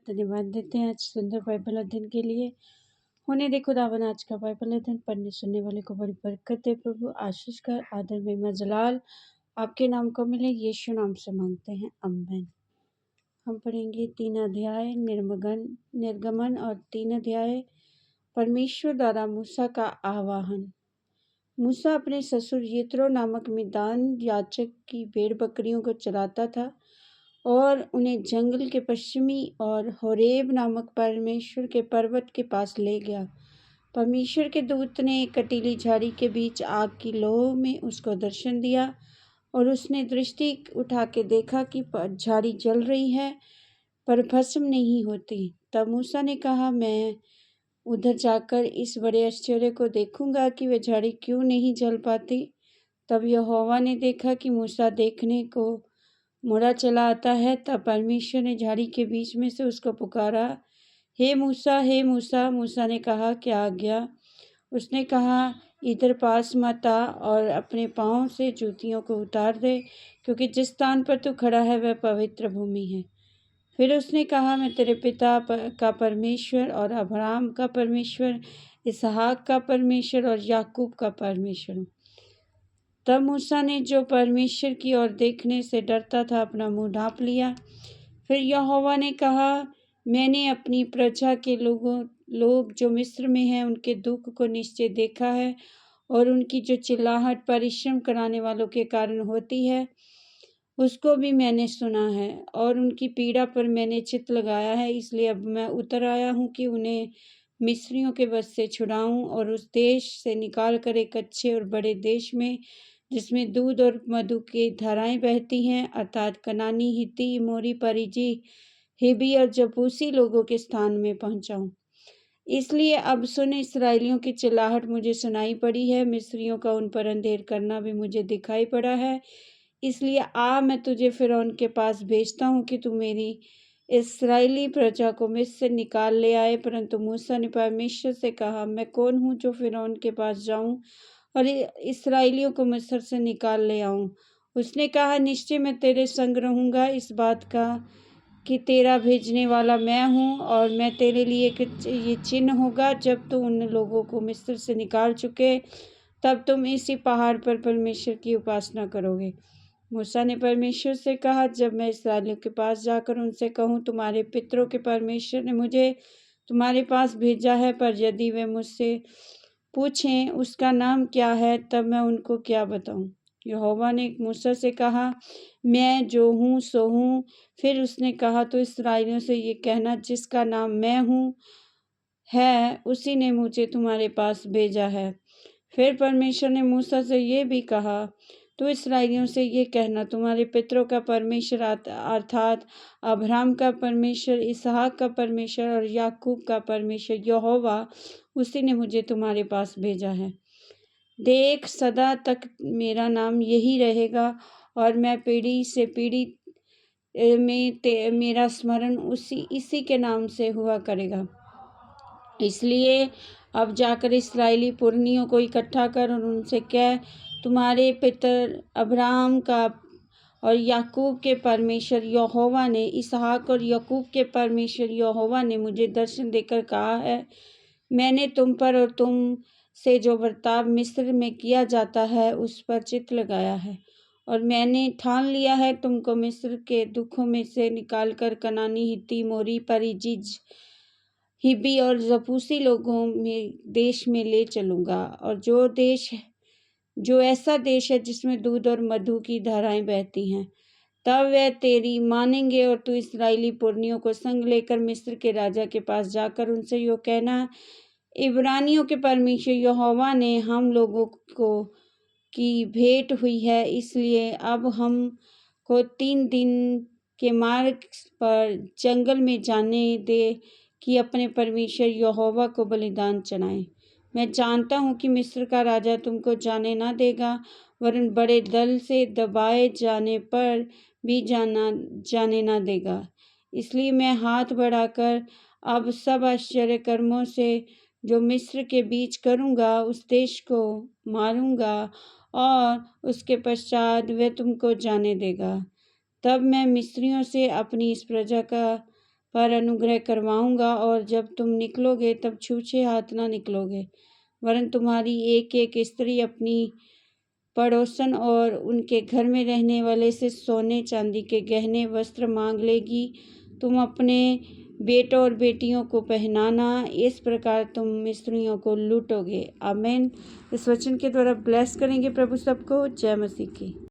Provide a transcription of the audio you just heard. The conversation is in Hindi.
धन्यवाद देते हैं आज सुंदर बाइबल अध्ययन के लिए। होने दे खुदावन आज का बाइबल अध्ययन पढ़ने सुनने वाले को बड़ी बरकत दे प्रभु। आशीष कर आदर महिमा जलाल आपके नाम को मिले, यीशु नाम से मांगते हैं, आमीन। हम पढ़ेंगे 3 अध्याय निर्गमन और 3 अध्याय परमेश्वर द्वारा मूसा का आह्वान। मूसा अपने ससुर यित्रो नामक मिद्यान याजक की भेड़ बकरियों को चराता था और उन्हें जंगल के पश्चिमी और होरेब नामक परमेश्वर के पर्वत के पास ले गया। परमेश्वर के दूत ने एक कटीली झाड़ी के बीच आग की लोह में उसको दर्शन दिया और उसने दृष्टि उठा के देखा कि झाड़ी जल रही है पर भस्म नहीं होती। तब मूसा ने कहा, मैं उधर जाकर इस बड़े आश्चर्य को देखूंगा कि वह झाड़ी क्यों नहीं जल पाती। तब यहोवा ने देखा कि मूसा देखने को मुड़ा चला आता है। तब परमेश्वर ने झाड़ी के बीच में से उसको पुकारा, हे मूसा, हे मूसा। मूसा ने कहा, क्या आज्ञा? उसने कहा, इधर पास मत आ और अपने पाँव से जूतियों को उतार दे, क्योंकि जिस स्थान पर तू खड़ा है वह पवित्र भूमि है। फिर उसने कहा, मैं तेरे पिता का परमेश्वर और अब्राहम का परमेश्वर, इसहाक का परमेश्वर और याकूब का परमेश्वर हूँ। तब मूसा ने, जो परमेश्वर की ओर देखने से डरता था, अपना मुंह ढाँप लिया। फिर यहोवा ने कहा, मैंने अपनी प्रजा के लोग जो मिस्र में हैं उनके दुख को निश्चय देखा है, और उनकी जो चिल्लाहट परिश्रम कराने वालों के कारण होती है उसको भी मैंने सुना है, और उनकी पीड़ा पर मैंने चित्त लगाया है। इसलिए अब मैं उतर आया हूँ कि उन्हें मिस्रियों के वश से छुड़ाऊँ और उस देश से निकाल कर एक अच्छे और बड़े देश में, जिसमें दूध और मधु की धाराएं बहती हैं, अर्थात कनानी, हित्ती, एमोरी, परिजी, हिब्बी और जबूसी लोगों के स्थान में पहुंचाऊं। इसलिए अब सुन, इस्राएलियों की चिल्लाहट मुझे सुनाई पड़ी है, मिस्रियों का उन पर अंधेर करना भी मुझे दिखाई पड़ा है। इसलिए मैं तुझे फिरौन के पास भेजता हूँ कि तू मेरी इस्राएली प्रजा को मिस्र से निकाल ले आए। परंतु मूसा ने परमेश्वर से कहा, मैं कौन हूँ जो फिरौन के पास जाऊँ और इस्राएलियों को मिस्र से निकाल ले आऊँ? उसने कहा, निश्चय मैं तेरे संग रहूँगा, इस बात का कि तेरा भेजने वाला मैं हूँ, और मैं तेरे लिए ये चिन्ह होगा। जब तू उन लोगों को मिस्र से निकाल चुके, तब तुम इसी पहाड़ पर परमेश्वर की उपासना करोगे। मूसा ने परमेश्वर से कहा, जब मैं इस्राएलियों के पास जाकर उनसे कहूँ, तुम्हारे पितरों के परमेश्वर ने मुझे तुम्हारे पास भेजा है, पर यदि वे मुझसे पूछें उसका नाम क्या है, तब मैं उनको क्या बताऊं? यहोवा ने मूसा से कहा, मैं जो हूँ सो हूँ। फिर उसने कहा, तो इस्राएलियों से ये कहना, जिसका नाम मैं हूँ है, उसी ने मुझे तुम्हारे पास भेजा है। फिर परमेश्वर ने मूसा से ये भी कहा, तो इस्राएलियों से ये कहना, तुम्हारे पितरों का परमेश्वर अर्थात अब्राहम का परमेश्वर, इसहाक का परमेश्वर और याकूब का परमेश्वर यहोवा, उसी ने मुझे तुम्हारे पास भेजा है। देख, सदा तक मेरा नाम यही रहेगा, और मैं पीढ़ी से पीढ़ी में मेरा स्मरण इसी के नाम से हुआ करेगा। इसलिए अब जाकर इस्राएली पुरनियों को इकट्ठा कर और उनसे कह, तुम्हारे पितर अब्राहम का और याकूब के परमेश्वर यहोवा ने, इसहाक और याकूब के परमेश्वर यहोवा ने मुझे दर्शन देकर कहा है, मैंने तुम पर और तुम से जो बर्ताव मिस्र में किया जाता है उस पर चित्त लगाया है, और मैंने ठान लिया है तुमको मिस्र के दुखों में से निकालकर कनानी, हित्ती, मोरी, परिजी, हिब्बी और जबूसी लोगों में देश में ले चलूँगा, और जो ऐसा देश है जिसमें दूध और मधु की धाराएं बहती हैं। तब वे तेरी मानेंगे, और तू इस्राएली पुरनियों को संग लेकर मिस्र के राजा के पास जाकर उनसे यो कहना, इब्रानियों के परमेश्वर यहोवा ने हम लोगों को की भेंट हुई है, इसलिए अब हम को 3 दिन के मार्ग पर जंगल में जाने दे कि अपने परमेश्वर यहोवा को बलिदान चढ़ाएं। मैं जानता हूँ कि मिस्र का राजा तुमको जाने ना देगा, वरन बड़े दल से दबाए जाने पर भी जाने ना देगा। इसलिए मैं हाथ बढ़ाकर अब सब आश्चर्य कर्मों से जो मिस्र के बीच करूँगा उस देश को मारूँगा, और उसके पश्चात वह तुमको जाने देगा। तब मैं मिस्रियों से अपनी इस प्रजा का पर अनुग्रह करवाऊंगा, और जब तुम निकलोगे तब छूछे हाथ ना निकलोगे, वरन तुम्हारी एक एक स्त्री अपनी पड़ोसन और उनके घर में रहने वाले से सोने चांदी के गहने वस्त्र मांग लेगी। तुम अपने बेटों और बेटियों को पहनाना, इस प्रकार तुम स्त्रियों को लूटोगे। आमीन। इस वचन के द्वारा ब्लेस करेंगे प्रभु सबको। जय मसीह की।